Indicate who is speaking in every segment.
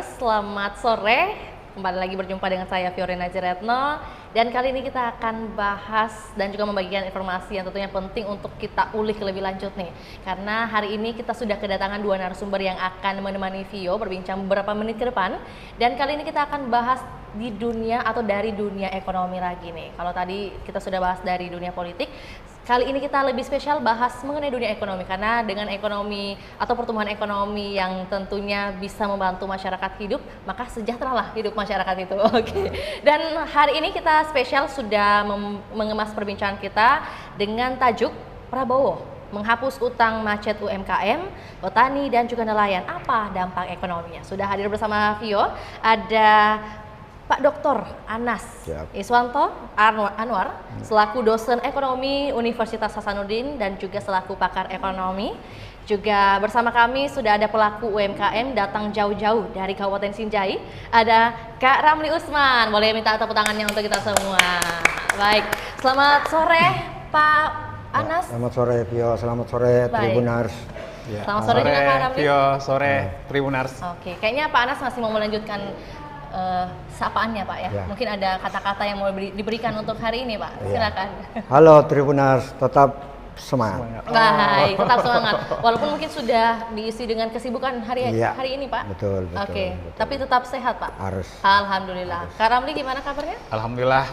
Speaker 1: Tribuners, selamat sore. Kembali lagi berjumpa dengan saya Fiorina Jeretno. Dan kali ini kita akan bahas dan juga membagikan informasi yang tentunya penting untuk kita ulik lebih lanjut nih. Karena hari ini kita sudah kedatangan dua narasumber yang akan menemani Vio berbincang beberapa menit ke depan. Dan kali ini kita akan bahas di dunia atau dari dunia ekonomi lagi nih. Kalau tadi kita sudah bahas dari dunia politik, kali ini kita lebih spesial bahas mengenai dunia ekonomi, karena dengan ekonomi atau pertumbuhan ekonomi yang tentunya bisa membantu masyarakat hidup, maka sejahteralah hidup masyarakat itu. Oke. Dan hari ini kita spesial sudah mengemas perbincangan kita dengan tajuk Prabowo menghapus utang macet UMKM, petani dan juga nelayan. Apa dampak ekonominya? Sudah hadir bersama Vio, ada Pak Dr. Anas Iswanto Anwar selaku dosen ekonomi Universitas Hasanuddin dan juga selaku pakar ekonomi. Juga bersama kami sudah ada pelaku UMKM datang jauh-jauh dari Kabupaten Sinjai. Ada Kak Ramli Usman. Boleh minta tepuk tangannya untuk kita semua. Baik, selamat sore Pak Anas.
Speaker 2: Selamat sore Vio, selamat sore Tribuners.
Speaker 1: Ya. Selamat sore juga Kak Ramli.
Speaker 3: Vio, sore Tribuners.
Speaker 1: Oke, kayaknya Pak Anas masih mau melanjutkan sapaannya Pak ya. Mungkin ada kata-kata yang mau diberikan untuk hari ini Pak. Silakan.
Speaker 2: Halo Tribuners, tetap semangat.
Speaker 1: Baik, tetap semangat. Walaupun mungkin sudah diisi dengan kesibukan hari ini Pak.
Speaker 2: Betul.
Speaker 1: Oke, tapi tetap sehat Pak.
Speaker 2: Harus.
Speaker 1: Alhamdulillah. Kak Ramli gimana kabarnya?
Speaker 3: Alhamdulillah,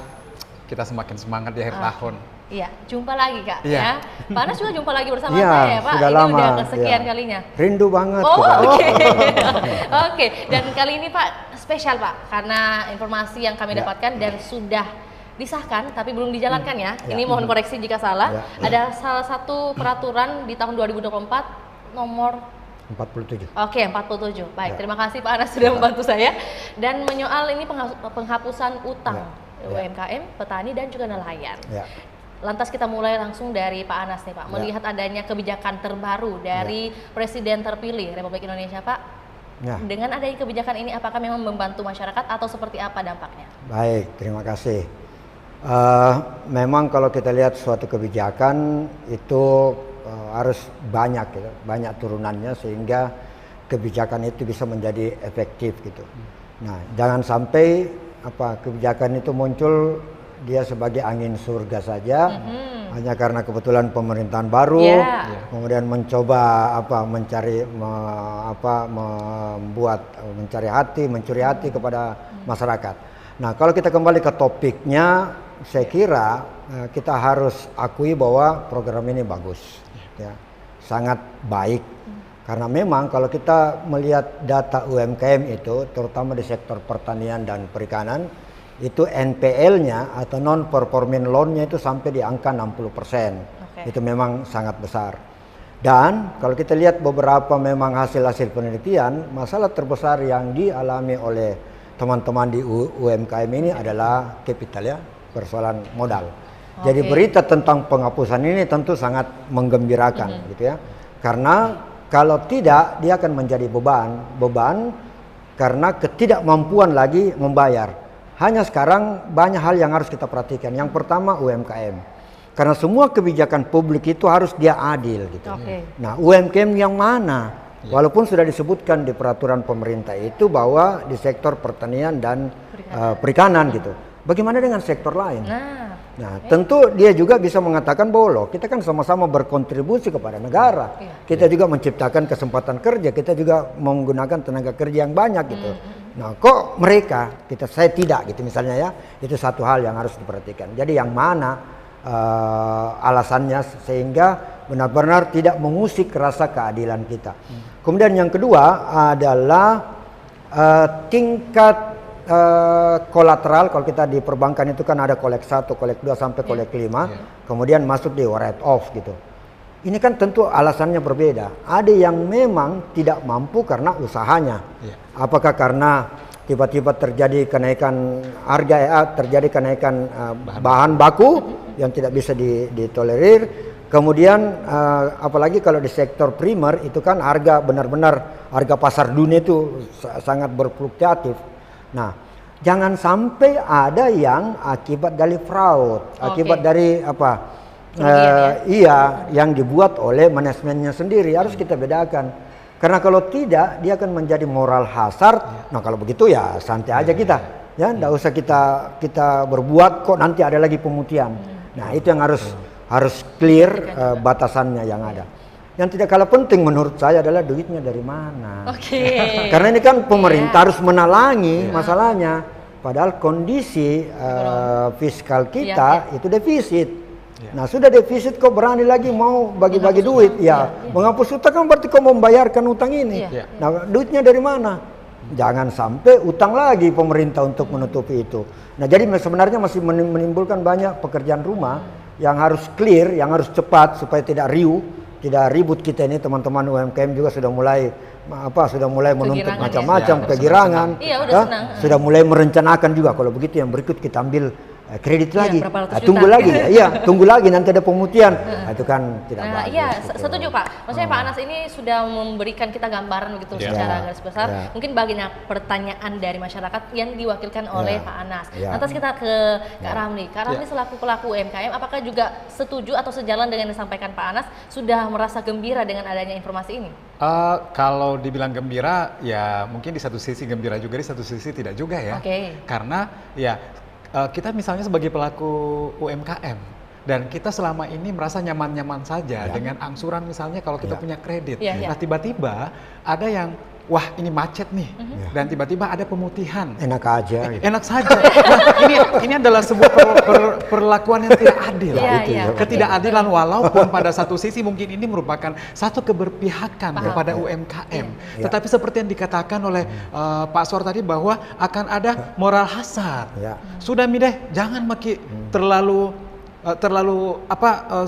Speaker 3: kita semakin semangat di akhir tahun.
Speaker 1: Iya, jumpa lagi Kak.
Speaker 3: Iya.
Speaker 1: Ya. Pak Anas juga jumpa lagi bersama saya ya Pak.
Speaker 2: Sudah
Speaker 1: ini
Speaker 2: lama.
Speaker 1: udah kesekian kalinya.
Speaker 2: Rindu banget.
Speaker 1: Oh, oke. Oke, dan kali ini Pak spesial Pak, karena informasi yang kami dapatkan dan sudah disahkan tapi belum dijalankan ya. Ini mohon koreksi jika salah. Ada salah satu peraturan di tahun 2024 nomor
Speaker 2: 47.
Speaker 1: Oke, 47. Baik, terima kasih Pak Anas sudah membantu saya. Dan menyoal ini penghapusan utang UMKM, petani dan juga nelayan. Lantas kita mulai langsung dari Pak Anas nih Pak, melihat adanya kebijakan terbaru dari Presiden terpilih Republik Indonesia Pak. Dengan adanya kebijakan ini, apakah memang membantu masyarakat atau seperti apa dampaknya?
Speaker 2: Baik, terima kasih. Memang kalau kita lihat suatu kebijakan itu harus banyak, gitu, banyak turunannya sehingga kebijakan itu bisa menjadi efektif gitu. Nah, jangan sampai kebijakan itu muncul dia sebagai angin surga saja, hanya karena kebetulan pemerintahan baru, kemudian mencoba mencuri hati kepada masyarakat. Nah, kalau kita kembali ke topiknya, saya kira kita harus akui bahwa program ini bagus, sangat baik. Karena memang kalau kita melihat data UMKM itu, terutama di sektor pertanian dan perikanan, itu NPL-nya atau non-performing loan-nya itu sampai di angka 60%. Itu memang sangat besar. Dan kalau kita lihat beberapa memang hasil-hasil penelitian, masalah terbesar yang dialami oleh teman-teman di UMKM ini adalah capital, persoalan modal. Jadi berita tentang penghapusan ini tentu sangat menggembirakan gitu ya. Karena kalau tidak dia akan menjadi beban karena ketidakmampuan lagi membayar. Hanya sekarang banyak hal yang harus kita perhatikan. Yang pertama UMKM. Karena semua kebijakan publik itu harus dia adil gitu. Nah, UMKM yang mana? Walaupun sudah disebutkan di peraturan pemerintah itu bahwa di sektor pertanian dan perikanan gitu. Bagaimana dengan sektor lain? Nah, tentu dia juga bisa mengatakan bahwa loh, kita kan sama-sama berkontribusi kepada negara. Kita juga menciptakan kesempatan kerja, kita juga menggunakan tenaga kerja yang banyak gitu. Nah, kok mereka, saya tidak gitu misalnya ya, itu satu hal yang harus diperhatikan. Jadi yang mana alasannya sehingga benar-benar tidak mengusik rasa keadilan kita. Kemudian yang kedua adalah tingkat kolateral. Kalau kita di perbankan itu kan ada kolek 1, kolek 2 sampai kolek 5, kemudian masuk di write off gitu. Ini kan tentu alasannya berbeda. Ada yang memang tidak mampu karena usahanya. Apakah karena tiba-tiba terjadi kenaikan harga, terjadi kenaikan bahan baku yang tidak bisa ditolerir. Kemudian apalagi kalau di sektor primer itu kan harga benar-benar harga pasar dunia itu sangat berfluktuatif. Nah, jangan sampai ada yang akibat dari fraud, akibat dari yang dibuat oleh manajemennya sendiri. Harus kita bedakan. Karena kalau tidak, dia akan menjadi moral hazard. Nah kalau begitu ya santai aja kita, ya, nggak usah kita berbuat kok nanti ada lagi pemutihan. Nah itu yang harus clear batasannya yang ada. Yang tidak kalah penting menurut saya adalah duitnya dari mana. Karena ini kan pemerintah harus menalangi masalahnya. Padahal kondisi fiskal kita itu defisit. Nah sudah defisit kok berani lagi mau bagi-bagi duit. Menghapus utang kan berarti kau membayarkan utang ini. Nah duitnya dari mana? Jangan sampai utang lagi pemerintah untuk menutupi itu. Nah jadi sebenarnya masih menimbulkan banyak pekerjaan rumah yang harus clear, yang harus cepat supaya tidak riuh, tidak ribut kita ini. Teman-teman UMKM juga sudah mulai menuntut macam-macam kegirangan, sudah mulai merencanakan juga kalau begitu yang berikut kita ambil kredit lagi, tunggu lagi, tunggu lagi nanti ada pemutihan, itu kan tidak bagus.
Speaker 1: Iya, setuju Pak. Maksudnya Pak Anas ini sudah memberikan kita gambaran begitu secara garis besar. Mungkin banyak pertanyaan dari masyarakat yang diwakilkan oleh Pak Anas. Lantas kita ke Kak Ramli. Kak Ramli selaku pelaku UMKM, apakah juga setuju atau sejalan dengan yang disampaikan Pak Anas, sudah merasa gembira dengan adanya informasi ini?
Speaker 3: Kalau dibilang gembira, ya mungkin di satu sisi gembira juga, di satu sisi tidak juga ya. Karena ya kita misalnya sebagai pelaku UMKM dan kita selama ini merasa nyaman-nyaman saja dengan angsuran misalnya kalau kita punya kredit. Nah tiba-tiba ada yang wah ini macet nih dan tiba-tiba ada pemutihan.
Speaker 2: Enak aja. Gitu.
Speaker 3: Enak saja. Nah, ini adalah sebuah perlakuan yang tidak adil. Ketidakadilan walaupun pada satu sisi mungkin ini merupakan satu keberpihakan kepada UMKM. Tetapi seperti yang dikatakan oleh Pak Suar tadi bahwa akan ada moral hazard. Sudah Mideh, jangan terlalu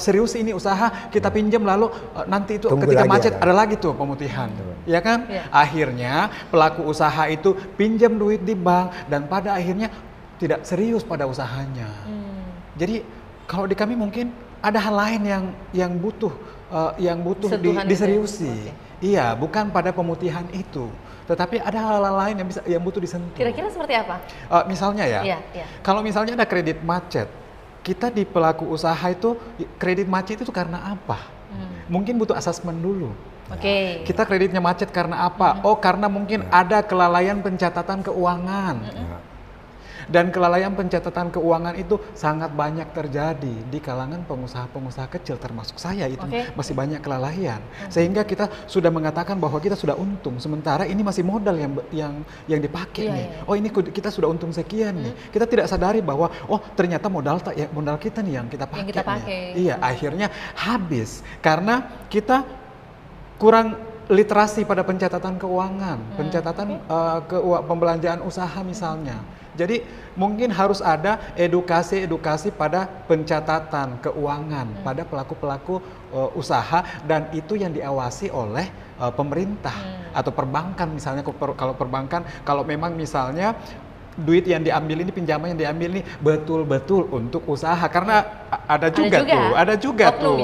Speaker 3: serius ini usaha kita pinjam lalu nanti itu ketika macet ada lagi tuh pemutihan, ya kan? Akhirnya pelaku usaha itu pinjam duit di bank dan pada akhirnya tidak serius pada usahanya. Jadi kalau di kami mungkin ada hal lain yang butuh diseriusi. Iya, bukan pada pemutihan itu. Tetapi ada hal-hal lain yang butuh disentuh.
Speaker 1: Kira-kira seperti apa?
Speaker 3: Misalnya kalau misalnya ada kredit macet, kita di pelaku usaha itu kredit macet itu karena apa? Mungkin butuh asesmen dulu. Kita kreditnya macet karena apa? Oh karena mungkin ada kelalaian pencatatan keuangan. Dan kelalaian pencatatan keuangan itu sangat banyak terjadi di kalangan pengusaha-pengusaha kecil termasuk saya itu masih banyak kelalaian. Sehingga kita sudah mengatakan bahwa kita sudah untung sementara ini masih modal yang dipakai nih. Oh ini kita sudah untung sekian nih. Kita tidak sadari bahwa oh ternyata modal kita nih yang kita pakai. Iya, akhirnya habis karena kita kurang literasi pada pencatatan keuangan, pencatatan pembelanjaan usaha misalnya. Jadi mungkin harus ada edukasi pada pencatatan keuangan pada pelaku-pelaku usaha dan itu yang diawasi oleh pemerintah atau perbankan misalnya. Kalau perbankan kalau memang misalnya duit yang diambil ini, pinjaman yang diambil ini betul-betul untuk usaha karena ada juga tuh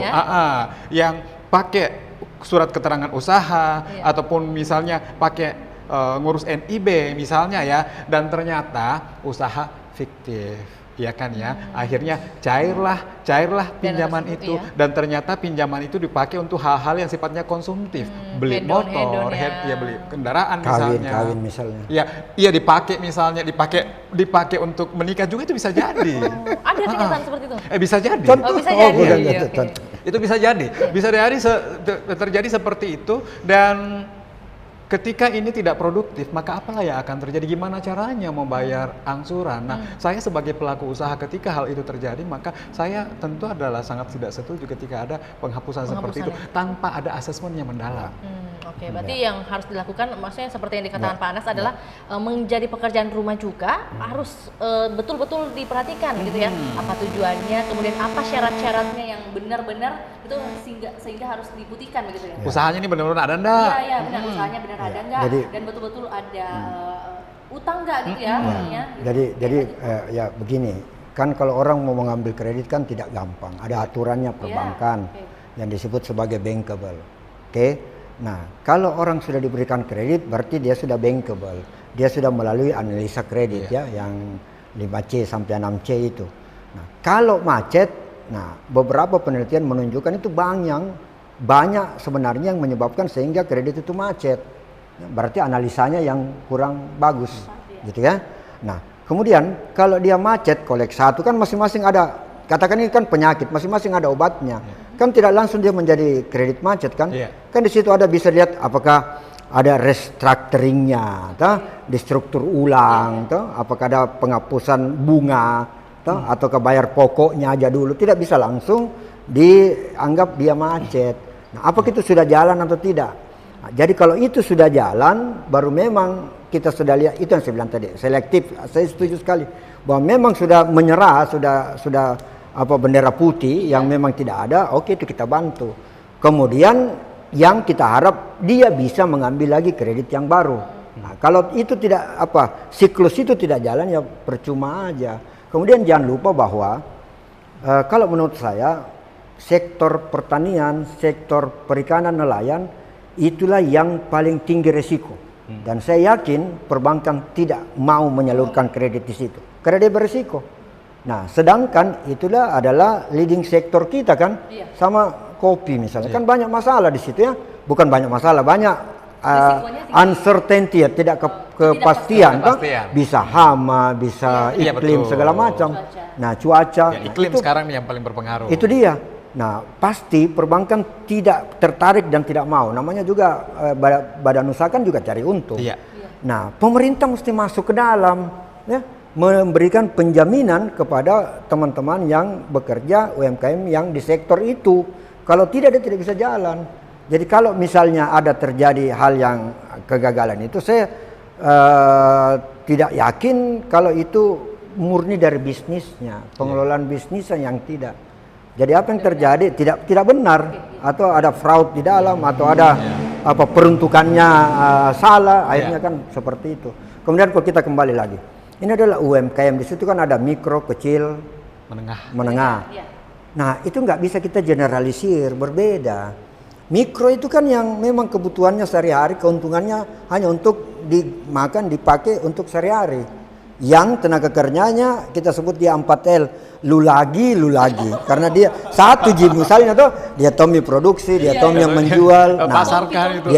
Speaker 3: yang pakai surat keterangan usaha ataupun misalnya pakai ngurus NIB misalnya ya dan ternyata usaha fiktif ya kan ya akhirnya cairlah pinjaman itu dan ternyata pinjaman itu dipakai untuk hal-hal yang sifatnya konsumtif beli motor beli kendaraan
Speaker 2: kawin misalnya
Speaker 3: iya dipakai misalnya dipakai untuk menikah juga itu bisa jadi
Speaker 1: ada kenyataan seperti itu
Speaker 3: bisa jadi itu bisa jadi terjadi seperti itu dan ketika ini tidak produktif, maka apalah yang akan terjadi? Gimana caranya membayar angsuran? Nah, saya sebagai pelaku usaha ketika hal itu terjadi, maka saya tentu adalah sangat tidak setuju ketika ada penghapusan seperti itu tanpa ada asesmen yang mendalam.
Speaker 1: Berarti yang harus dilakukan, maksudnya seperti yang dikatakan Pak Anas adalah menjadi pekerjaan rumah juga harus betul-betul diperhatikan gitu ya. Apa tujuannya, kemudian apa syarat-syaratnya yang benar-benar itu sehingga harus diputihkan begitu ya.
Speaker 3: Usahanya ini benar-benar ada enggak?
Speaker 1: Iya, benar usahanya benar ada enggak dan betul-betul ada utang enggak gitu ya.
Speaker 2: Jadi ya begini, kan kalau orang mau mengambil kredit kan tidak gampang. Ada aturannya perbankan yang disebut sebagai bankable. Nah, kalau orang sudah diberikan kredit berarti dia sudah bankable. Dia sudah melalui analisa kredit yang 5C sampai 6C itu. Nah, kalau macet, nah beberapa penelitian menunjukkan itu bank yang banyak sebenarnya yang menyebabkan sehingga kredit itu macet. Berarti analisanya yang kurang bagus, gitu ya. Nah, kemudian kalau dia macet kolek 1 kan masing-masing ada, katakan ini kan penyakit, masing-masing ada obatnya. Kan tidak langsung dia menjadi kredit macet kan? Kan di situ ada bisa lihat apakah ada restructuringnya, distruktur ulang, apakah ada penghapusan bunga, ataukah bayar pokoknya aja dulu. Tidak bisa langsung dianggap dia macet. Nah, apakah itu sudah jalan atau tidak? Nah, jadi kalau itu sudah jalan, baru memang kita sudah lihat, itu yang saya bilang tadi, selektif. Saya setuju sekali bahwa memang sudah menyerah, sudah bendera putih yang memang tidak ada. Oke, itu kita bantu. Kemudian yang kita harap dia bisa mengambil lagi kredit yang baru. Nah, kalau itu tidak siklus itu tidak jalan, ya percuma aja. Kemudian jangan lupa bahwa kalau menurut saya sektor pertanian, sektor perikanan, nelayan itulah yang paling tinggi resiko. Dan saya yakin perbankan tidak mau menyalurkan kredit di situ karena dia berisiko. Nah, sedangkan itulah adalah leading sektor kita kan, sama kopi misalnya, kan banyak masalah di situ ya. Bukan banyak masalah, banyak uncertainty ya, tidak kepastian kan. Bisa hama, bisa iklim segala macam. Nah, cuaca.
Speaker 3: Iklim sekarang yang paling berpengaruh.
Speaker 2: Itu dia. Nah, pasti perbankan tidak tertarik dan tidak mau. Namanya juga badan usaha kan juga cari untung. Nah, pemerintah mesti masuk ke dalam ya, memberikan penjaminan kepada teman-teman yang bekerja UMKM yang di sektor itu. Kalau tidak, dia tidak bisa jalan. Jadi kalau misalnya ada terjadi hal yang kegagalan itu, saya tidak yakin kalau itu murni dari bisnisnya, pengelolaan bisnisnya yang tidak. Jadi apa yang terjadi tidak benar, atau ada fraud di dalam, atau ada peruntukannya salah, akhirnya kan seperti itu. Kemudian kalau kita kembali lagi, ini adalah UMKM, di situ kan ada mikro, kecil, menengah. Nah, itu nggak bisa kita generalisir, berbeda. Mikro itu kan yang memang kebutuhannya sehari-hari, keuntungannya hanya untuk dimakan, dipakai untuk sehari-hari. Yang tenaga kerjanya kita sebut dia 4L, lu lagi. Karena dia satu misalnya tuh, dia Tommy produksi, dia Tommy yang menjual. Nah,
Speaker 3: pasarkan itu.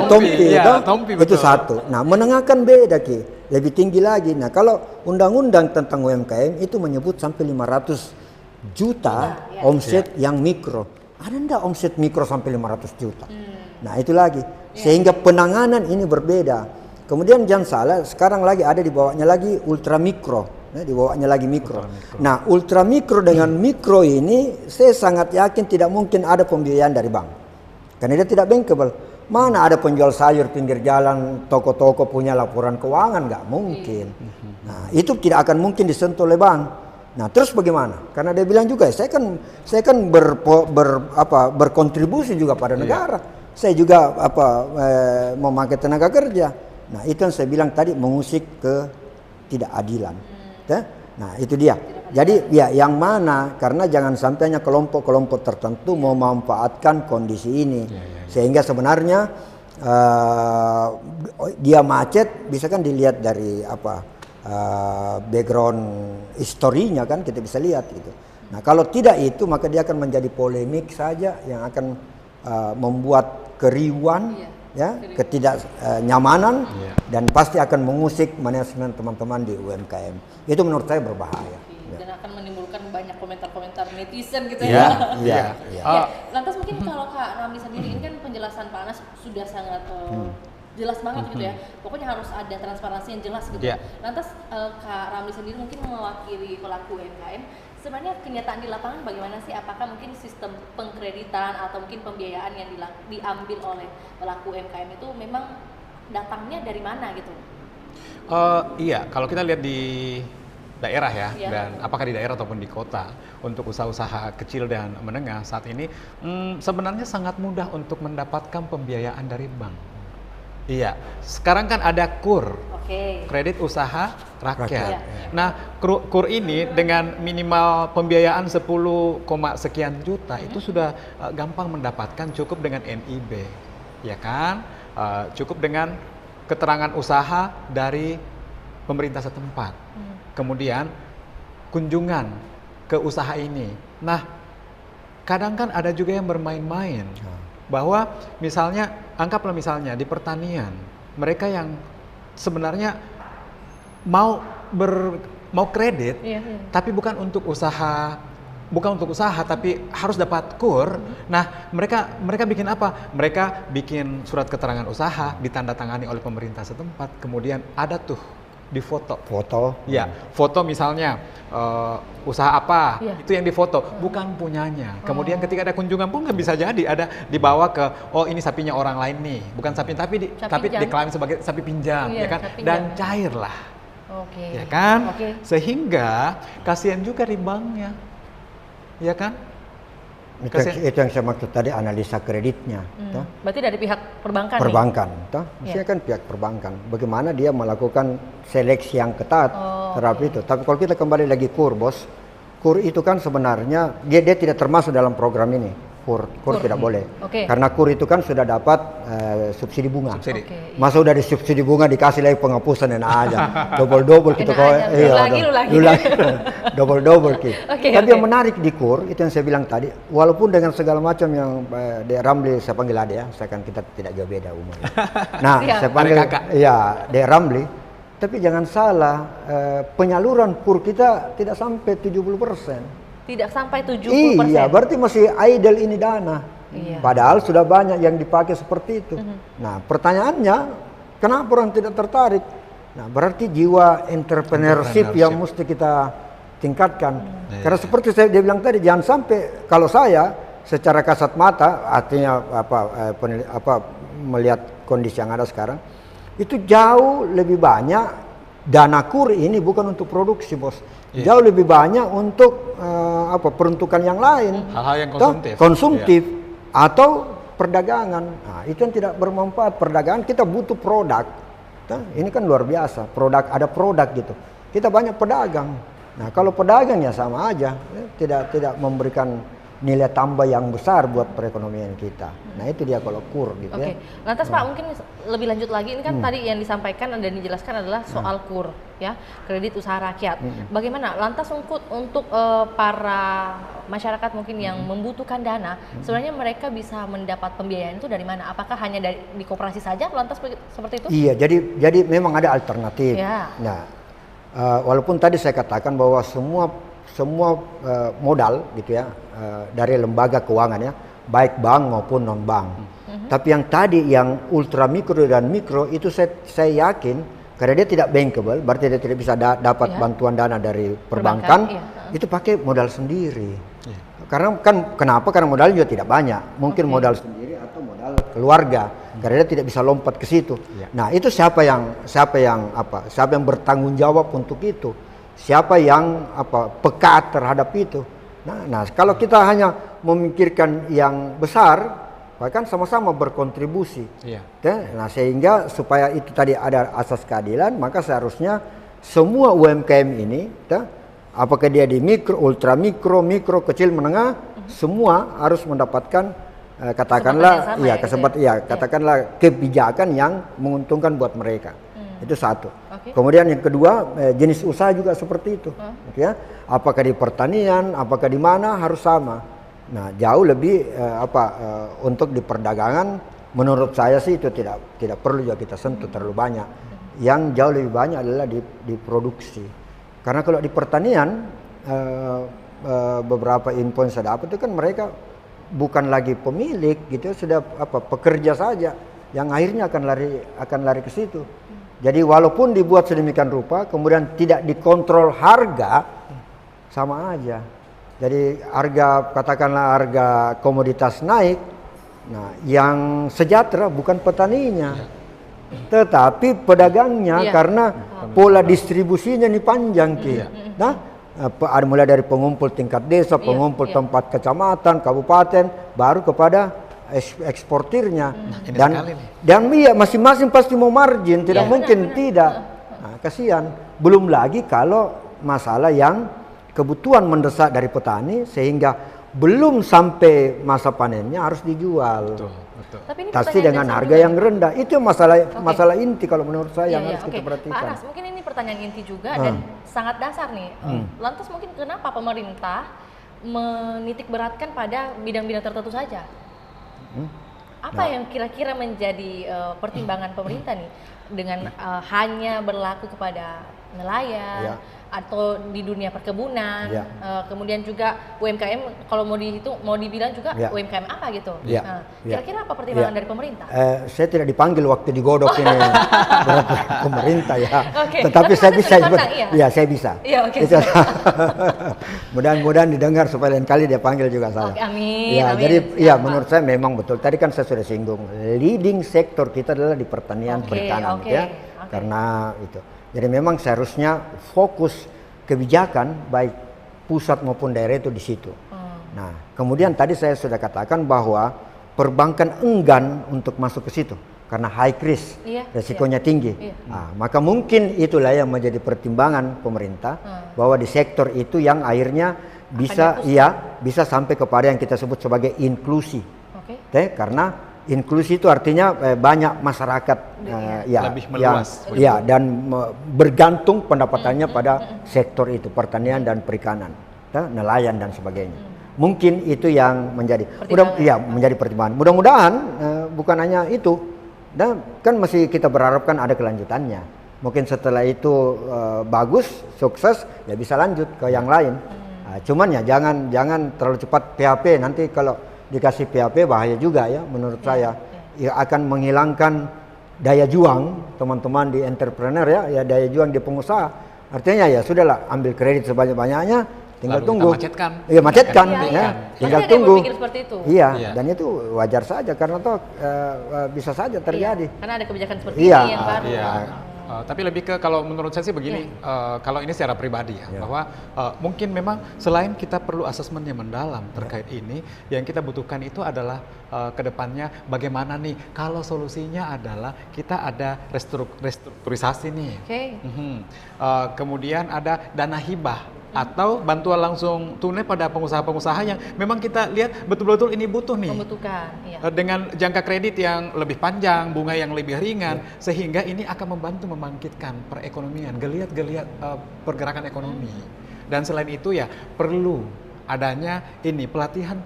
Speaker 2: Tommy itu satu. Nah, menengah kan beda Ki, lebih tinggi lagi. Nah, kalau undang-undang tentang UMKM itu menyebut sampai 500 juta omset yang mikro. Ada enggak omset mikro sampai 500 juta? Nah, itu lagi. Sehingga penanganan ini berbeda. Kemudian jangan salah, sekarang lagi ada di bawahnya lagi ultra mikro. Di bawahnya lagi mikro. Nah, ultra mikro dengan mikro ini saya sangat yakin tidak mungkin ada pembiayaan dari bank. Karena dia tidak bankable. Mana ada penjual sayur pinggir jalan, toko-toko punya laporan keuangan? Nggak mungkin. Nah, itu tidak akan mungkin disentuh oleh bank. Nah, terus bagaimana? Karena dia bilang juga, saya kan berkontribusi juga pada negara. Saya juga memakai tenaga kerja. Nah, itu yang saya bilang tadi, mengusik ketidakadilan. Nah, itu dia. Jadi ya yang mana? Karena jangan sampai hanya kelompok-kelompok tertentu mau memanfaatkan kondisi ini. Sehingga sebenarnya dia macet bisa kan dilihat dari background historinya kan, kita bisa lihat gitu. Nah, kalau tidak itu maka dia akan menjadi polemik saja yang akan membuat keriuan, ketidaknyamanan, dan pasti akan mengusik manajemen teman-teman di UMKM. Itu menurut saya berbahaya.
Speaker 1: Dan akan menimbulkan banyak komentar-komentar netizen gitu ya. Lantas mungkin kalau Kak Ramli sendiri, ini kan penjelasan Pak Anas sudah sangat jelas banget gitu ya. Pokoknya harus ada transparansi yang jelas gitu. Lantas Kak Ramli sendiri mungkin mewakili pelaku UMKM, sebenarnya kenyataan di lapangan bagaimana sih? Apakah mungkin sistem pengkreditan atau mungkin pembiayaan yang diambil oleh pelaku UMKM itu memang datangnya dari mana gitu?
Speaker 3: Iya, kalau kita lihat di daerah ya, dan apakah di daerah ataupun di kota, untuk usaha-usaha kecil dan menengah saat ini sebenarnya sangat mudah untuk mendapatkan pembiayaan dari bank. Iya, sekarang kan ada KUR, kredit usaha rakyat. Nah, KUR ini dengan minimal pembiayaan 10, sekian juta itu sudah gampang mendapatkan, cukup dengan NIB, ya kan? Cukup dengan keterangan usaha dari pemerintah setempat. Kemudian kunjungan ke usaha ini. Nah, kadang kan ada juga yang bermain-main. bahwa misalnya anggaplah misalnya di pertanian mereka yang sebenarnya mau kredit, tapi bukan untuk usaha tapi harus dapat KUR. Nah, mereka bikin apa? Mereka bikin surat keterangan usaha ditandatangani oleh pemerintah setempat, kemudian ada tuh di foto. Ya, foto misalnya usaha apa, itu yang difoto, bukan punyanya. Kemudian ketika ada kunjungan pun nggak bisa jadi ada dibawa ke, oh ini sapinya orang lain nih, bukan sapi tapi diklaim sebagai sapi pinjam, ya kan? Dan cair lah, ya kan? Sehingga kasihan juga di banknya, ya kan?
Speaker 2: Itu yang saya maksud tadi, analisa kreditnya.
Speaker 1: Berarti dari pihak perbankan?
Speaker 2: Perbankan, maksudnya kan pihak perbankan. Bagaimana dia melakukan seleksi yang ketat terhadap itu. Tapi kalau kita kembali lagi KUR, bos, KUR itu kan sebenarnya dia tidak termasuk dalam program ini. KUR tidak boleh. Karena KUR itu kan sudah dapat subsidi bunga. Masa udah disubsidi bunga dikasih lagi penghapusan dan aja. Double gitu kok.
Speaker 1: Lu lagi.
Speaker 2: Double gitu. Tapi yang menarik di KUR itu yang saya bilang tadi, walaupun dengan segala macam yang De Ramli, saya panggil Ade ya, saya kan kita tidak jauh beda umurnya. Nah, saya panggil De Ramli. Tapi jangan salah, penyaluran KUR kita tidak sampai 70%.
Speaker 1: Tidak sampai 70%.
Speaker 2: Iya, berarti masih idle ini dana. Padahal sudah banyak yang dipakai seperti itu. Nah, pertanyaannya, kenapa orang tidak tertarik? Nah, berarti jiwa entrepreneurship yang mesti kita tingkatkan. Karena seperti dia bilang tadi, jangan sampai kalau saya secara kasat mata, artinya melihat kondisi yang ada sekarang, itu jauh lebih banyak dana KUR ini bukan untuk produksi, bos. Jauh lebih banyak untuk peruntukan yang lain,
Speaker 3: hal-hal yang
Speaker 2: konsumtif atau perdagangan. Nah, itu yang tidak bermanfaat. Perdagangan kita butuh produk. Nah, ini kan luar biasa. Ada produk gitu. Kita banyak pedagang. Nah, kalau pedagang ya sama aja, tidak memberikan nilai tambah yang besar buat perekonomian kita. Nah, itu dia kalau KUR gitu ya.
Speaker 1: Lantas Pak, mungkin lebih lanjut lagi, ini kan tadi yang disampaikan dan dijelaskan adalah soal KUR ya, kredit usaha rakyat. Bagaimana lantas untuk para masyarakat mungkin yang membutuhkan dana, sebenarnya mereka bisa mendapat pembiayaan itu dari mana? Apakah hanya di koperasi saja lantas seperti itu?
Speaker 2: Iya, jadi memang ada alternatif. Nah, walaupun tadi saya katakan bahwa semua modal gitu ya, dari lembaga keuangan ya, baik bank maupun non bank. Tapi yang tadi yang ultra mikro dan mikro itu saya yakin karena dia tidak bankable, berarti dia tidak bisa dapat bantuan dana dari perbankan, itu pakai modal sendiri. Karena kan kenapa? Karena modalnya juga tidak banyak. Mungkin modal sendiri atau modal keluarga. Karena dia tidak bisa lompat ke situ. Nah, itu siapa yang bertanggung jawab untuk itu? Siapa yang peka terhadap itu? Nah, kalau kita hanya memikirkan yang besar, bahkan sama-sama berkontribusi. Nah, sehingga supaya itu tadi ada asas keadilan, maka seharusnya semua UMKM ini, apakah dia di mikro, ultra mikro, kecil, menengah, semua harus mendapatkan katakanlah katakanlah kebijakan yang menguntungkan buat mereka. Itu satu. Kemudian yang kedua, jenis usaha juga seperti itu. Ya. Apakah di pertanian, apakah di mana harus sama. Nah, jauh lebih untuk di perdagangan, menurut saya sih itu tidak perlu juga kita sentuh terlalu banyak. Yang jauh lebih banyak adalah di produksi. Karena kalau di pertanian, beberapa info yang saya dapat itu kan mereka bukan lagi pemilik gitu, sudah pekerja saja yang akhirnya akan lari ke situ. Jadi walaupun dibuat sedemikian rupa, kemudian tidak dikontrol harga, sama aja. Jadi katakanlah harga komoditas naik, nah yang sejahtera bukan petaninya, tetapi pedagangnya, karena pola distribusinya ini panjang Nah, mulai dari pengumpul tingkat desa, pengumpul tempat kecamatan, kabupaten, baru kepada eksportirnya. Dan masing-masing pasti mau margin, tidak mungkin tidak. Nah, kasihan. Belum lagi kalau masalah yang kebutuhan mendesak dari petani sehingga belum sampai masa panennya harus dijual.
Speaker 1: Tapi ini
Speaker 2: pasti dengan harga yang rendah. Itu masalah inti kalau menurut saya yang harus kita perhatikan.
Speaker 1: Pak Anas, mungkin ini pertanyaan inti juga dan sangat dasar nih. Lantas mungkin kenapa pemerintah menitik beratkan pada bidang-bidang tertentu saja? Apa yang kira-kira menjadi pertimbangan pemerintah nih dengan hanya berlaku kepada nelayan atau di dunia perkebunan, kemudian juga UMKM, kalau mau dibilang juga UMKM apa gitu. Kira-kira apa pertimbangan dari pemerintah?
Speaker 2: Saya tidak dipanggil waktu digodok ini pemerintah tetapi saya bisa. Saya bisa. Mudah-mudahan didengar supaya lain kali dia panggil juga saya.
Speaker 1: Amin.
Speaker 2: Jadi menurut saya memang betul. Tadi kan saya sudah singgung, leading sektor kita adalah di pertanian perikanan, karena itu. Jadi memang seharusnya fokus kebijakan baik pusat maupun daerah itu di situ. Nah, kemudian tadi saya sudah katakan bahwa perbankan enggan untuk masuk ke situ karena high risk, resikonya tinggi. Nah, maka mungkin itulah yang menjadi pertimbangan pemerintah bahwa di sektor itu yang akhirnya bisa sampai kepada yang kita sebut sebagai inklusi. Karena inklusi itu artinya banyak masyarakat
Speaker 3: lebih meluas.
Speaker 2: Dan bergantung pendapatannya pada sektor itu, pertanian dan perikanan, nelayan dan sebagainya. Mungkin itu yang menjadi pertimbangan. Mudah-mudahan bukan hanya itu, dan kan masih kita berharapkan ada kelanjutannya. Mungkin setelah itu bagus, sukses, ya bisa lanjut ke yang lain. Cuman ya jangan terlalu cepat PHP, nanti kalau dikasih PHP bahaya juga ya menurut saya. Akan menghilangkan daya juang teman-teman di entrepreneur ya daya juang di pengusaha. Artinya ya sudahlah, ambil kredit sebanyak-banyaknya, tinggal tunggu. Macetkan. Tinggal tunggu. Dan itu wajar saja karena toh bisa saja terjadi.
Speaker 1: Karena ada kebijakan seperti ini yang baru.
Speaker 3: Tapi lebih ke, kalau menurut saya sih begini, kalau ini secara pribadi bahwa mungkin memang selain kita perlu asesmen yang mendalam terkait ini, yang kita butuhkan itu adalah kedepannya bagaimana nih kalau solusinya adalah kita ada restrukturisasi nih, kemudian ada dana hibah atau bantuan langsung tunai pada pengusaha-pengusaha yang memang kita lihat betul-betul ini butuh nih,
Speaker 1: membutuhkan,
Speaker 3: dengan jangka kredit yang lebih panjang, bunga yang lebih ringan, sehingga ini akan membantu membangkitkan perekonomian, geliat-geliat pergerakan ekonomi. Dan selain itu ya perlu adanya ini pelatihan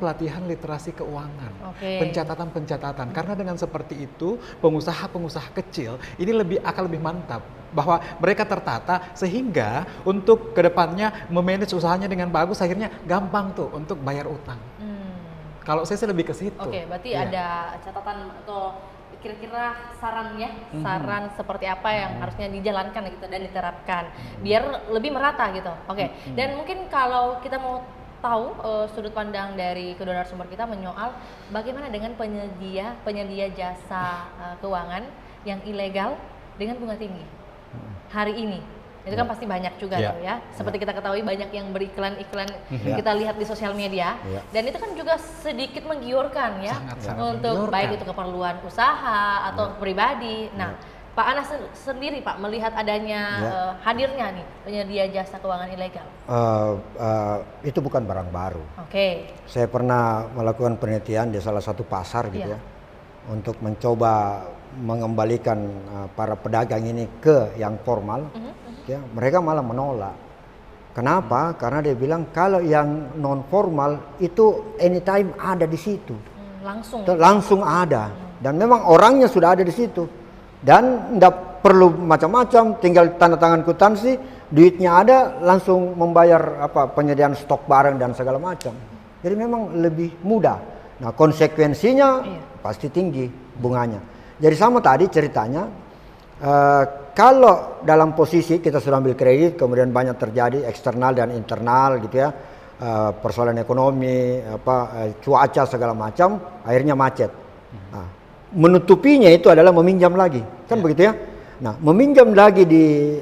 Speaker 3: literasi keuangan, pencatatan, karena dengan seperti itu pengusaha-pengusaha kecil ini akan lebih mantap bahwa mereka tertata sehingga untuk kedepannya memanage usahanya dengan bagus, akhirnya gampang tuh untuk bayar utang. Kalau saya sih lebih ke situ.
Speaker 1: Berarti ada catatan atau kira-kira saran seperti apa yang harusnya dijalankan gitu dan diterapkan biar lebih merata gitu. Dan mungkin kalau kita mau tahu sudut pandang dari kedua narasumber kita menyoal bagaimana dengan penyedia jasa keuangan yang ilegal dengan bunga tinggi hari ini, itu kan pasti banyak juga tuh ya. Seperti kita ketahui banyak yang beriklan-iklan kita lihat di sosial media, dan itu kan juga sedikit menggiurkan ya, untuk baik itu keperluan usaha atau pribadi. Nah, Pak Anas sendiri Pak melihat adanya hadirnya nih penyedia jasa keuangan ilegal.
Speaker 2: Itu bukan barang baru. Saya pernah melakukan penelitian di salah satu pasar gitu untuk mencoba mengembalikan para pedagang ini ke yang formal. Mereka malah menolak. Kenapa? Karena dia bilang kalau yang non formal itu anytime ada di situ. Langsung ada. Dan memang orangnya sudah ada di situ. Dan tidak perlu macam-macam, tinggal tanda tangan kwitansi, duitnya ada, langsung membayar penyediaan stok barang dan segala macam. Jadi memang lebih mudah. Nah, konsekuensinya pasti tinggi bunganya. Jadi sama tadi ceritanya, kalau dalam posisi kita sudah ambil kredit, kemudian banyak terjadi eksternal dan internal gitu ya, persoalan ekonomi, cuaca segala macam, akhirnya macet. Nah, menutupinya itu adalah meminjam lagi, kan begitu ya. Nah, meminjam lagi di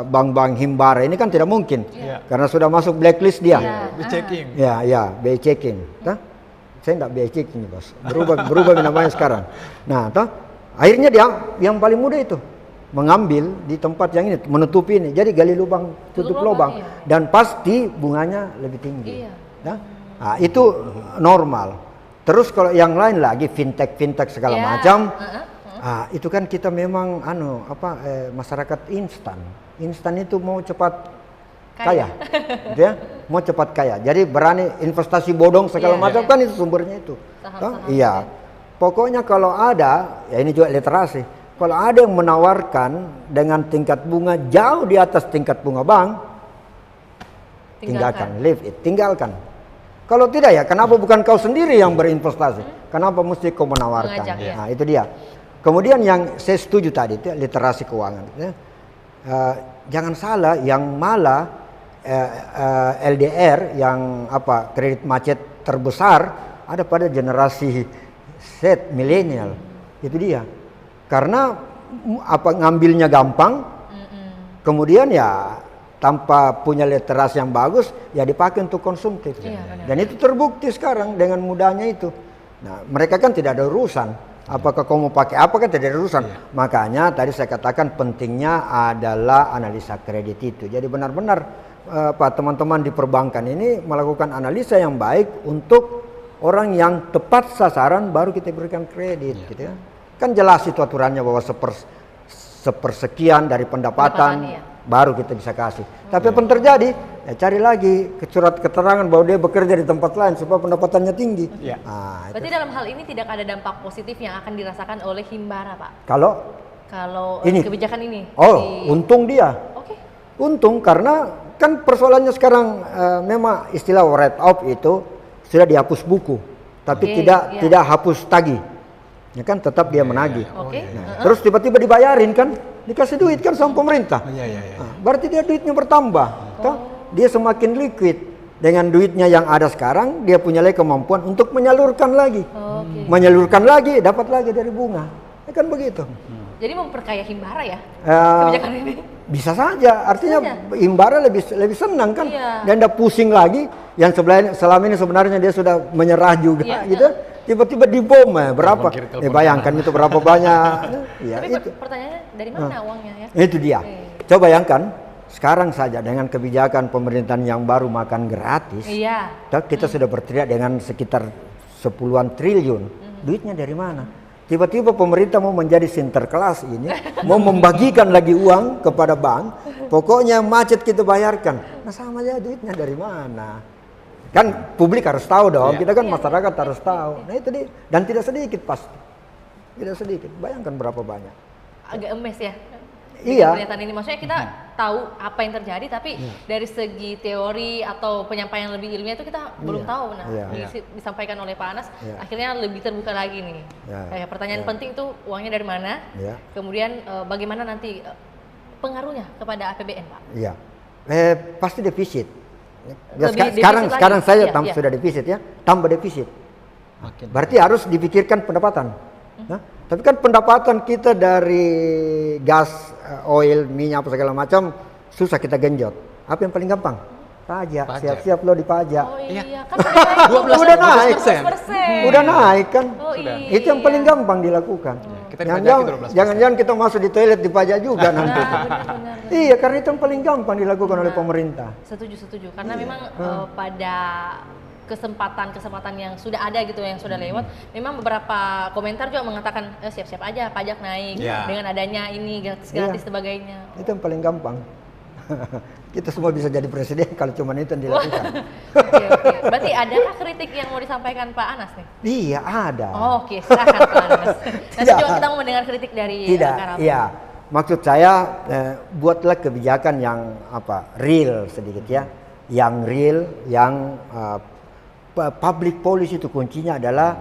Speaker 2: bank-bank himbara ini kan tidak mungkin, karena sudah masuk blacklist dia.
Speaker 3: BI checking.
Speaker 2: BI checking. Saya tidak BI checking bos, berubah namanya sekarang. Nah, akhirnya dia yang paling mudah itu mengambil di tempat yang ini, menutupi ini. Jadi gali lubang, tutup lubang, dan pasti bunganya lebih tinggi. Nah, itu normal. Terus kalau yang lain lagi fintech segala macam, itu kan kita memang masyarakat instan itu mau cepat kaya, gitu ya, mau cepat kaya. Jadi berani investasi bodong segala macam kan itu sumbernya itu. pokoknya kalau ada, ya ini juga literasi. Kalau ada yang menawarkan dengan tingkat bunga jauh di atas tingkat bunga bank, tinggalkan, leave it, tinggalkan. Kalau tidak ya, kenapa bukan kau sendiri yang berinvestasi? Kenapa mesti kau menawarkan?
Speaker 1: Mengajak, ya.
Speaker 2: Nah itu dia. Kemudian yang saya setuju tadi itu literasi keuangan. Jangan salah, yang malah LDR yang kredit macet terbesar ada pada generasi Z milenial. Itu dia. Karena ngambilnya gampang, kemudian ya tanpa punya literasi yang bagus, ya dipakai untuk konsumtif. Dan itu terbukti sekarang dengan mudahnya itu. Nah, mereka kan tidak ada urusan. Apakah kamu mau pakai apa kan tidak ada urusan. Makanya tadi saya katakan pentingnya adalah analisa kredit itu. Jadi benar-benar teman-teman di perbankan ini melakukan analisa yang baik untuk orang yang tepat sasaran baru kita berikan kredit, gitu ya. Kan jelas itu aturannya bahwa sepersekian dari pendapatan baru kita bisa kasih. Tapi apa yang terjadi? Ya cari lagi surat keterangan bahwa dia bekerja di tempat lain supaya pendapatannya tinggi. Nah,
Speaker 1: berarti dalam hal ini tidak ada dampak positif yang akan dirasakan oleh Himbara, Pak? Kalau ini kebijakan ini?
Speaker 2: Untung dia. Untung karena kan persoalannya sekarang memang istilah write off itu sudah dihapus buku, tapi tidak hapus tagih. Ya kan tetap dia menagih. Nah, terus tiba-tiba dibayarin kan, dikasih duit kan sama pemerintah. Nah, berarti dia duitnya bertambah. Dia semakin liquid. Dengan duitnya yang ada sekarang, dia punya lagi kemampuan untuk menyalurkan lagi. Menyalurkan lagi, dapat lagi dari bunga. Ya kan begitu.
Speaker 1: Jadi memperkaya Himbara ya kebijakan ini?
Speaker 2: Bisa saja, artinya Himbara lebih senang kan, dan tidak pusing lagi. Yang selama ini sebenarnya dia sudah menyerah juga, gitu. Tiba-tiba dibom berapa? Bayangkan itu berapa banyak.
Speaker 1: Tapi pertanyaannya dari mana uangnya ya?
Speaker 2: Itu dia. Coba bayangkan sekarang saja dengan kebijakan pemerintahan yang baru makan gratis, kita sudah berteriak dengan sekitar 10-an triliun. Duitnya dari mana? Tiba-tiba pemerintah mau menjadi sinterklas ini, mau membagikan lagi uang kepada bank, pokoknya macet kita bayarkan. Nah sama aja duitnya dari mana? Kan publik harus tahu dong, kita kan masyarakat harus tahu. Nah itu dia, dan tidak sedikit pasti. Tidak sedikit, bayangkan berapa banyak.
Speaker 1: Agak emes ya?
Speaker 2: Iya.
Speaker 1: Pernyataan ini, maksudnya kita tahu apa yang terjadi, tapi dari segi teori atau penyampaian lebih ilmiah itu kita belum tahu. Nah, disampaikan oleh Pak Anas, akhirnya lebih terbuka lagi nih. Kayak pertanyaan penting itu uangnya dari mana? Kemudian bagaimana nanti pengaruhnya kepada APBN, Pak? Iya,
Speaker 2: pasti defisit. Ya, sekarang saya sudah defisit ya, tambah defisit. Berarti harus dipikirkan pendapatan. Nah, tapi kan pendapatan kita dari gas, oil, minyak apa segala macam susah kita genjot. Apa yang paling gampang? Pajak. Siap-siap lo dipajak.
Speaker 1: Kan
Speaker 2: udah naik. Udah naik kan? Itu yang paling gampang dilakukan. Jangan-jangan kita masuk di toilet dipajak juga nanti. Iya, karena itu yang paling gampang dilakukan oleh pemerintah.
Speaker 1: Setuju. Karena memang pada kesempatan yang sudah ada gitu, yang sudah lewat, memang beberapa komentar juga mengatakan siap-siap aja pajak naik dengan adanya ini gratis sebagainya.
Speaker 2: Itu yang paling gampang. Kita semua bisa jadi presiden kalau cuma itu yang dilakukan.
Speaker 1: Oke. Berarti adakah kritik yang mau disampaikan Pak Anas nih?
Speaker 2: Iya, ada.
Speaker 1: Oke, silakan Pak Anas. Nanti juga kita mau mendengar kritik dari Karapan.
Speaker 2: Iya. Maksud saya buatlah kebijakan yang real sedikit ya. Yang real, yang public policy itu kuncinya adalah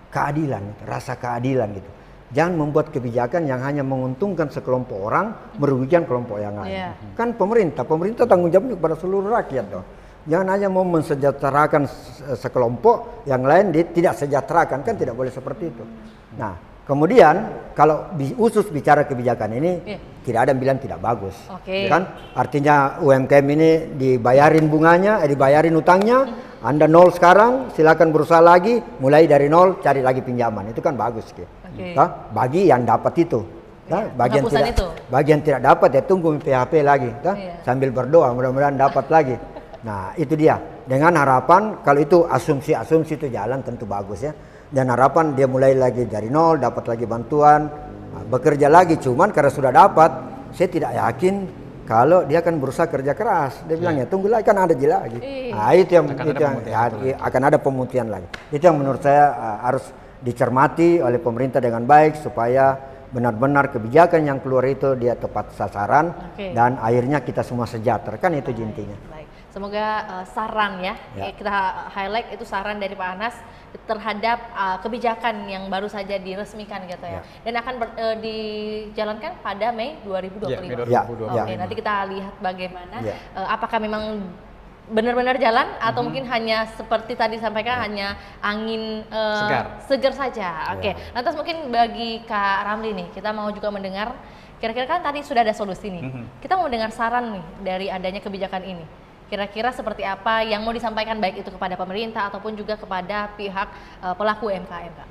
Speaker 2: keadilan, rasa keadilan gitu. Jangan membuat kebijakan yang hanya menguntungkan sekelompok orang, merugikan kelompok yang lain. Kan pemerintah tanggung jawab kepada seluruh rakyat dong. Jangan hanya mau mensejahterakan sekelompok, yang lain tidak sejahterakan, kan tidak boleh seperti itu. Nah, kemudian kalau khusus bicara kebijakan ini, tidak ada yang bilang tidak bagus. Kan artinya UMKM ini dibayarin bunganya, dibayarin utangnya, Anda nol sekarang, silakan berusaha lagi, mulai dari nol, cari lagi pinjaman, itu kan bagus gitu. Bagi yang dapat itu. Bagian tidak dapat ya tunggu PHP lagi, sambil berdoa mudah-mudahan dapat lagi. Nah itu dia, dengan harapan kalau itu asumsi itu jalan tentu bagus ya. Dan harapan dia mulai lagi dari nol, dapat lagi bantuan, bekerja lagi. Cuman karena sudah dapat, saya tidak yakin kalau dia akan berusaha kerja keras. Dia bilang ya tunggu lagi, kan ada lagi. Nah itu yang akan ada pemutihan lagi. Itu yang menurut saya harus dicermati oleh pemerintah dengan baik supaya benar-benar kebijakan yang keluar itu dia tepat sasaran dan akhirnya kita semua sejahtera, kan itu intinya.
Speaker 1: Baik. Semoga saran ya, kita highlight itu saran dari Pak Anas terhadap kebijakan yang baru saja diresmikan gitu ya, dan akan dijalankan pada Mei 2025. Oke, nanti kita lihat bagaimana apakah memang benar-benar jalan atau mungkin hanya seperti tadi sampaikan hanya angin segar saja. Oke. Lantas mungkin bagi Kak Ramli nih, kita mau juga mendengar kira-kira kan tadi sudah ada solusi nih. Kita mau dengar saran nih dari adanya kebijakan ini. Kira-kira seperti apa yang mau disampaikan baik itu kepada pemerintah ataupun juga kepada pihak pelaku UMKM, Kak?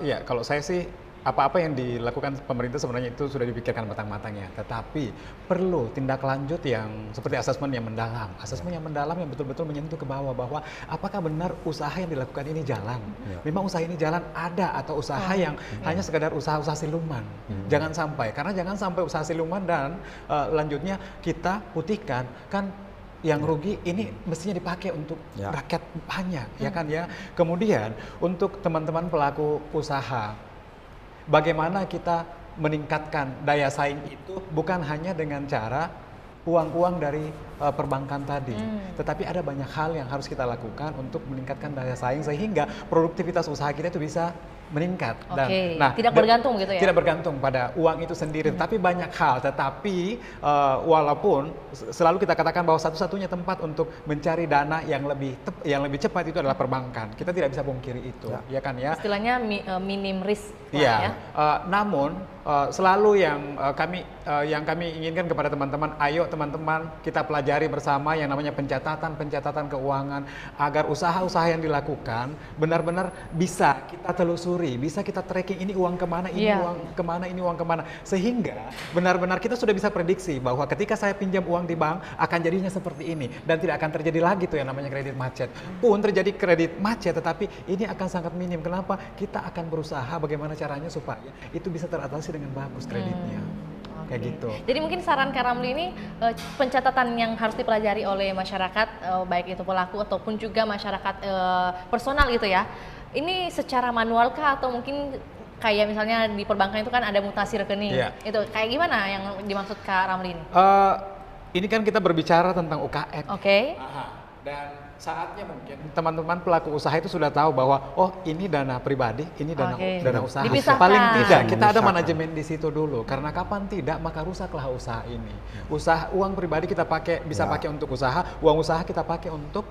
Speaker 3: Ya, kalau saya sih apa-apa yang dilakukan pemerintah sebenarnya itu sudah dipikirkan matang-matang ya, tetapi perlu tindak lanjut yang seperti asesmen yang mendalam, yang betul-betul menyentuh ke bawah bahwa apakah benar usaha yang dilakukan ini jalan, memang usaha ini jalan ada atau usaha yang hanya sekedar usaha-usaha siluman, jangan sampai usaha siluman dan lanjutnya kita putihkan kan. Yang rugi ini mestinya dipakai untuk rakyat banyak, ya kan ya. Kemudian untuk teman-teman pelaku usaha, bagaimana kita meningkatkan daya saing itu bukan hanya dengan cara uang-uang dari perbankan tadi, tetapi ada banyak hal yang harus kita lakukan untuk meningkatkan daya saing sehingga produktivitas usaha kita itu bisa meningkat.
Speaker 1: Dan tidak bergantung gitu ya?
Speaker 3: Tidak bergantung pada uang itu sendiri, tapi banyak hal. Tetapi walaupun selalu kita katakan bahwa satu-satunya tempat untuk mencari dana yang lebih cepat itu adalah perbankan. Kita tidak bisa pungkiri itu, ya kan ya?
Speaker 1: Istilahnya minim risk.
Speaker 3: Ya. Namun selalu yang kami inginkan kepada teman-teman, ayo teman-teman kita pelajari bersama yang namanya pencatatan keuangan agar usaha-usaha yang dilakukan benar-benar bisa kita telusuri, bisa kita tracking ini uang kemana, ini uang kemana, sehingga benar-benar kita sudah bisa prediksi bahwa ketika saya pinjam uang di bank akan jadinya seperti ini dan tidak akan terjadi lagi tuh yang namanya kredit macet. Pun terjadi kredit macet, tetapi ini akan sangat minim. Kenapa? Kita akan berusaha bagaimana caranya supaya itu bisa teratasi dengan bagus kreditnya. Kayak gitu. Jadi
Speaker 1: mungkin saran Kak Ramli ini pencatatan yang harus dipelajari oleh masyarakat, baik itu pelaku ataupun juga masyarakat personal gitu ya. Ini secara manual kah atau mungkin kayak misalnya di perbankan itu kan ada mutasi rekening. Itu kayak gimana yang dimaksud Kak Ramli ini?
Speaker 3: Ini kan kita berbicara tentang UKM. Dan saatnya mungkin teman-teman pelaku usaha itu sudah tahu bahwa ini dana pribadi, ini dana usaha.
Speaker 1: Dipisahkan.
Speaker 3: Paling tidak kita ada manajemen di situ dulu, karena kapan tidak maka rusaklah usaha ini. Uang pribadi kita bisa pakai untuk usaha, uang usaha kita pakai untuk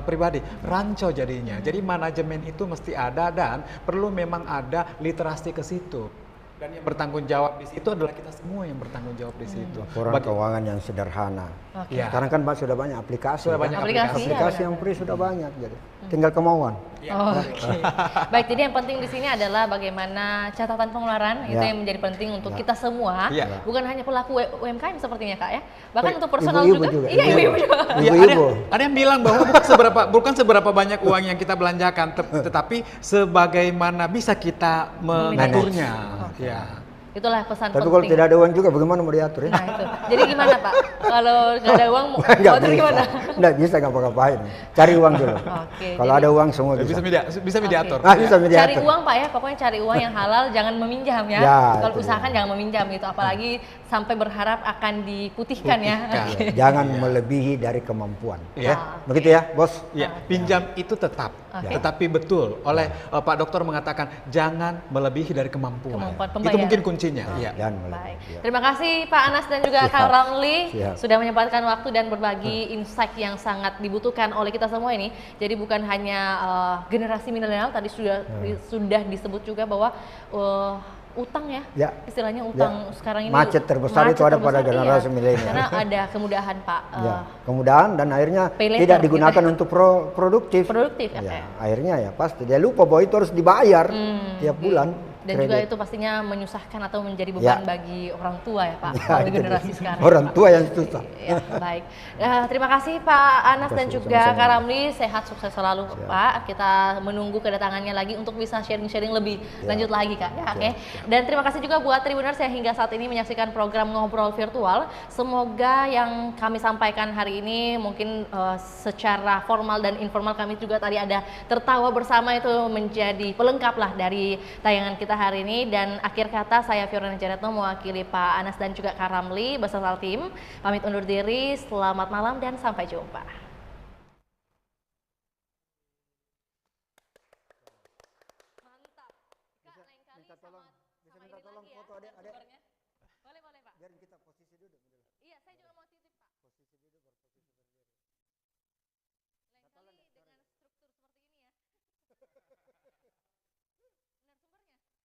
Speaker 3: pribadi. Rancu jadinya. Jadi manajemen itu mesti ada dan perlu memang ada literasi ke situ. Dan yang bertanggung jawab di situ adalah kita semua yang bertanggung jawab di situ.
Speaker 2: Laporan keuangan yang sederhana. Sekarang kan Pak sudah banyak aplikasi. Aplikasi yang free sudah banyak, jadi tinggal kemauan.
Speaker 1: Baik, jadi yang penting di sini adalah bagaimana catatan pengeluaran itu yang menjadi penting untuk kita semua, bukan hanya pelaku UMKM sepertinya Kak ya, bahkan untuk personal juga. Ibu-ibu juga.
Speaker 3: Ada yang bilang bahwa bukan seberapa banyak uang yang kita belanjakan, tetapi sebagaimana bisa kita mengaturnya.
Speaker 1: Itulah pesan
Speaker 2: Tapi
Speaker 1: penting.
Speaker 2: kalau tidak ada uang juga bagaimana mau diatur ya?
Speaker 1: Nah itu. Jadi gimana Pak? Kalau nggak ada uang mau atur gimana?
Speaker 2: Nggak bisa ngapa-ngapain. Cari uang dulu. Kalau ada uang semua bisa.
Speaker 3: Bisa mediator.
Speaker 2: Bisa mediator.
Speaker 1: Cari uang Pak ya, pokoknya cari uang yang halal, jangan meminjam ya. Kalau usahakan jangan meminjam gitu, apalagi sampai berharap akan diputihkan ya.
Speaker 2: Jangan melebihi dari kemampuan. Begitu ya, Bos?
Speaker 3: Pinjam itu tetap. Tetapi betul oleh Pak Dokter mengatakan jangan melebihi dari kemampuan. Itu mungkin kuncinya.
Speaker 1: Baik. Terima kasih Pak Anas dan juga Kak Ramli sudah menyempatkan waktu dan berbagi insight yang sangat dibutuhkan oleh kita semua ini. Jadi bukan hanya generasi milenial, tadi sudah disebut juga bahwa utang istilahnya utang sekarang ini
Speaker 2: macet terbesar itu ada pada generasi milenial.
Speaker 1: Karena ada kemudahan Pak.
Speaker 2: Kemudahan dan akhirnya tidak digunakan untuk produktif.
Speaker 1: Produktif.
Speaker 2: Akhirnya pasti dia lupa bahwa itu harus dibayar tiap bulan.
Speaker 1: Dan juga itu pastinya menyusahkan atau menjadi beban bagi orang tua ya Pak, bagi generasi sekarang.
Speaker 2: Orang tua yang susah.
Speaker 1: Ya, baik. Terima kasih Pak Anas dan juga Kak Ramli, sehat sukses selalu Pak. Kita menunggu kedatangannya lagi untuk bisa sharing-sharing lebih lanjut lagi Kak. Ya, oke. Dan terima kasih juga buat Tribuners yang hingga saat ini menyaksikan program Ngobrol Virtual. Semoga yang kami sampaikan hari ini mungkin secara formal dan informal kami juga tadi ada tertawa bersama, itu menjadi pelengkap lah dari tayangan kita hari ini. Dan akhir kata saya Fiorina Jaretno mewakili Pak Anas dan juga Kak Ramli beserta tim pamit undur diri. Selamat malam dan sampai jumpa.